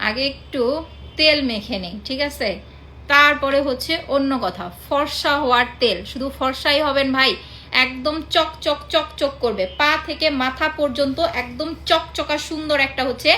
আগে একটু তেল মেখে নেই, ঠিক আছে? তারপরে হচ্ছে অন্য কথা। ফর্সা হওয়ার তেল, শুধু ফর্সাই হবেন ভাই, একদম চকচক চকচক করবে, পা থেকে মাথা পর্যন্ত একদম চকচকা সুন্দর একটা হচ্ছে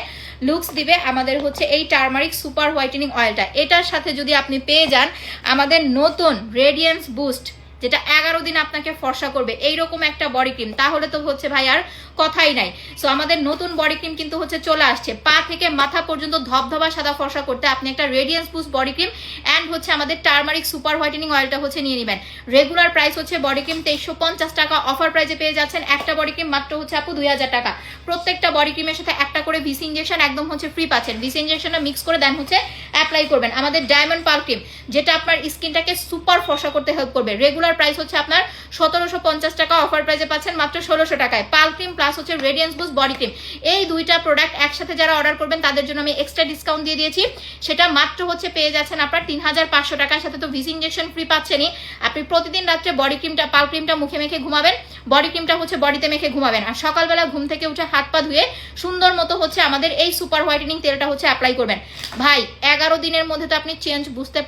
লুকস দিবে আমাদের হচ্ছে এই টার্মারিক সুপার হোয়াইটেনিং অয়েলটা। এটার সাথে যদি আপনি পেয়ে যান আমাদের নতুন রেডিয়েন্স বুস্ট, যেটা 11 দিন আপনাকে ফর্সা করবে, এইরকম একটা বডি ক্রিম, তাহলে তো হচ্ছে ভাই আর কথাই নাই। সো আমাদের নতুন বডি ক্রিম কিন্তু হচ্ছে চলে আসছে, পা থেকে মাথা পর্যন্ত ধবধবা সাদা ফর্সা করতে আপনি একটা radiance boost body cream and হচ্ছে আমাদের টার্মারিক সুপার হোয়াইটেনিং অয়েলটা হচ্ছে নিয়ে নেবেন। রেগুলার প্রাইস হচ্ছে বডি ক্রিম 2350 টাকা, অফার প্রাইসে পেয়ে যাচ্ছেন একটা বডি ক্রিম মাত্র হচ্ছে আপু 2000 টাকা। প্রত্যেকটা বডি ক্রিমের সাথে একটা করে ভিসি ইঞ্জেকশন একদম হচ্ছে ফ্রি পাচ্ছেন। ভিসি ইঞ্জেকশনটা মিক্স করে দেন হচ্ছে অ্যাপ্লাই করবেন। আমাদের ডায়মন্ড পাল ক্রিম, যেটা আপনার স্কিনটাকে সুপার ফর্সা করতে হেল্প করবে, রেগুলার প্রাইস হচ্ছে আপনার 1750 টাকা, অফার প্রাইসে পাচ্ছেন মাত্র 1600 টাকায়। পাল ক্রিম প্লাস হচ্ছে রেডিয়েন্স বুস্ট বডি ক্রিম, এই দুইটা প্রোডাক্ট একসাথে যারা অর্ডার করবেন তাদের জন্য আমি এক্সট্রা ডিসকাউন্ট দিয়ে দিয়েছি, সেটা মাত্র হচ্ছে পেয়ে যাচ্ছেন আপনার 3500 টাকার সাথে। তো ভিসি ইঞ্জেকশন ফ্রি পাচ্ছেনই। আপনি প্রতিদিন রাত্রে বডি ক্রিমটা, পাল ক্রিমটা মুখে মেখে ঘুমাবেন, বডি ক্রিমটা হচ্ছে বডিতে মেখে ঘুমাবেন, আর সকালবেলা ঘুম থেকে উঠে হাত পা ধুয়ে সুন্দর মতো হচ্ছে আমাদের এই সুপার হোয়াইটেনিং তেলটা হচ্ছে অ্যাপ্লাই করবেন। ভাই 11 দিনের মধ্যে তো আপনি চেঞ্জ বুঝতে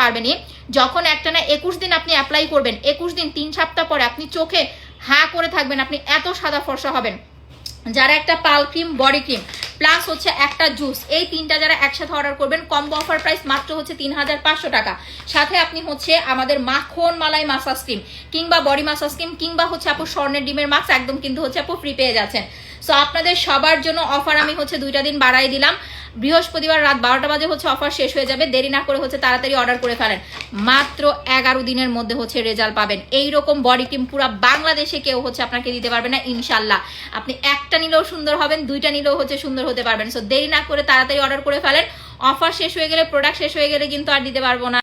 পারবেনই। যখন একটা না 21 দিন আপনি অ্যাপ্লাই করবেন, 21 দিন 3 সপ্তাহ পরে আপনি চোখে হা করে থাকবেন, আপনি এত সাদা ফর্সা হবেন। যারা একটা পাল ক্রিম, বডি ক্রিম প্লাস হচ্ছে একটা জুস, এই তিনটা যারা একসাথে অর্ডার করবেন, কম্বো অফার প্রাইস মাত্র হচ্ছে 3500 টাকা। সাথে আপনি হচ্ছে আমাদের মাখন মালাই মাসাজ ক্রিম কিংবা বডি মাসাজ ক্রিম কিংবা হচ্ছে আপু স্বর্ণের ডিমের মাস্ক একদম কিন্তু হচ্ছে আপু ফ্রি পেয়ে যাচ্ছেন। সো আপনাদের সবার জন্য অফার আমি হচ্ছে 2টা দিন বাড়াই দিলাম। বৃহস্পতিবার রাত 12টা বাজে হচ্ছে অফার শেষ হয়ে যাবে, দেরি না করে হচ্ছে তাড়াতাড়ি অর্ডার করে ফেলেন। মাত্র 11 দিনের মধ্যে হচ্ছে রেজাল্ট পাবেন। এইরকম বডি ক্রিম পুরো বাংলাদেশে কেউ হচ্ছে আপনাকে দিতে পারবে না ইনশাল্লাহ। আপনি একটা নিলেও সুন্দর হবেন, 2টা নিলেও হচ্ছে সুন্দর হতে পারবেন। সো দেরি না করে তাড়াতাড়ি অর্ডার করে ফেলেন, অফার শেষ হয়ে গেলে, প্রোডাক্ট শেষ হয়ে গেলে কিন্তু আর দিতে পারবো না।